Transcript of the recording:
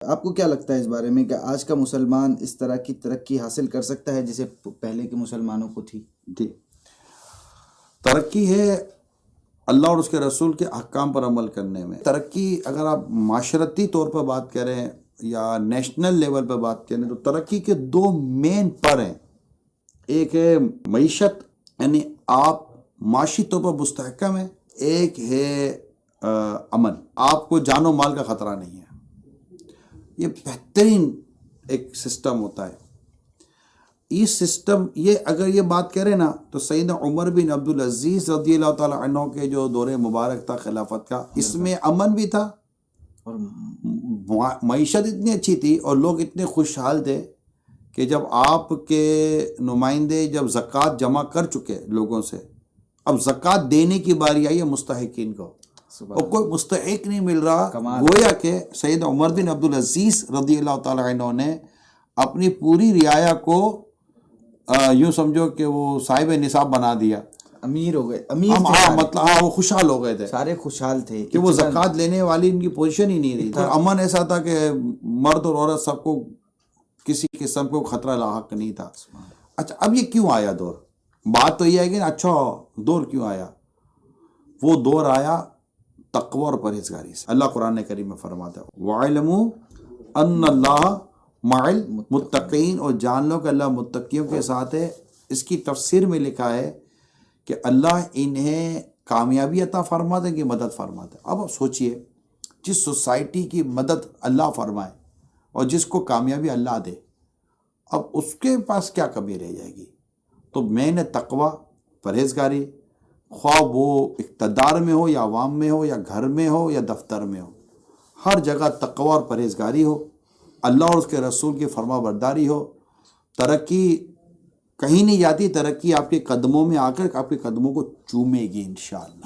آپ کو کیا لگتا ہے اس بارے میں کہ آج کا مسلمان اس طرح کی ترقی حاصل کر سکتا ہے جسے پہلے کے مسلمانوں کو تھی؟ جی، ترقی ہے اللہ اور اس کے رسول کے احکام پر عمل کرنے میں۔ ترقی اگر آپ معاشرتی طور پر بات کریں یا نیشنل لیول پر بات کریں تو ترقی کے دو مین پر ہیں۔ ایک ہے معیشت، یعنی آپ معاشی طور پر مستحکم ہیں۔ ایک ہے امن، آپ کو جان و مال کا خطرہ نہیں ہے۔ یہ بہترین ایک سسٹم ہوتا ہے۔ اس سسٹم یہ اگر یہ بات کریں نا تو سیدنا عمر بن عبدالعزیز رضی اللہ تعالیٰ عنہ کے جو دور مبارک تھا خلافت کا، اس میں امن بھی تھا اور معیشت اتنی اچھی تھی اور لوگ اتنے خوشحال تھے کہ جب آپ کے نمائندے جب زکوٰۃ جمع کر چکے لوگوں سے، اب زکوٰۃ دینے کی باری آئی ہے مستحقین کو، اور کوئی مستحق نہیں مل رہا۔ گویا کہ سید عمر بن عبدالعزیز رضی اللہ تعالیٰ عنہ نے اپنی پوری رعایا کو یوں سمجھو کہ وہ صاحب نصاب بنا دیا، امیر ہو گئے، امیر تھے ہاں سارے، مطلب وہ خوشحال ہو گئے تھے سارے خوشحال تھے کہ وہ زکوٰۃ لینے والی ان کی پوزیشن ہی نہیں رہی تھی۔ امن ایسا تھا کہ مرد اور عورت سب کو کسی قسم کو خطرہ لاحق نہیں تھا۔ اچھا اب یہ کیوں آیا دور؟ بات تو یہ ہے کہ اچھا دور کیوں آیا؟ وہ دور آیا تقوی اور پرہیزگاری سے۔ اللہ قرآن کریم میں فرماتا ہے وَاعْلَمُوا أَنَّ اللَّهَ مَعَ الْمُتَّقِينَ، اور جان لو کہ اللہ متقیوں کے ساتھ ہے۔ اس کی تفسیر میں لکھا ہے کہ اللہ انہیں کامیابی عطا فرماتا ہے کہ مدد فرماتا ہے۔ اب آپ سوچئے، جس سوسائٹی کی مدد اللہ فرمائے اور جس کو کامیابی اللہ دے، اب اس کے پاس کیا کمی رہ جائے گی؟ تو میں نے تقوی، پرہیزگاری، خواہ وہ اقتدار میں ہو یا عوام میں ہو یا گھر میں ہو یا دفتر میں ہو، ہر جگہ تقوی اور پرہیزگاری ہو، اللہ اور اس کے رسول کی فرما برداری ہو، ترقی کہیں نہیں جاتی، ترقی آپ کے قدموں میں آ کر آپ کے قدموں کو چومے گی انشاءاللہ۔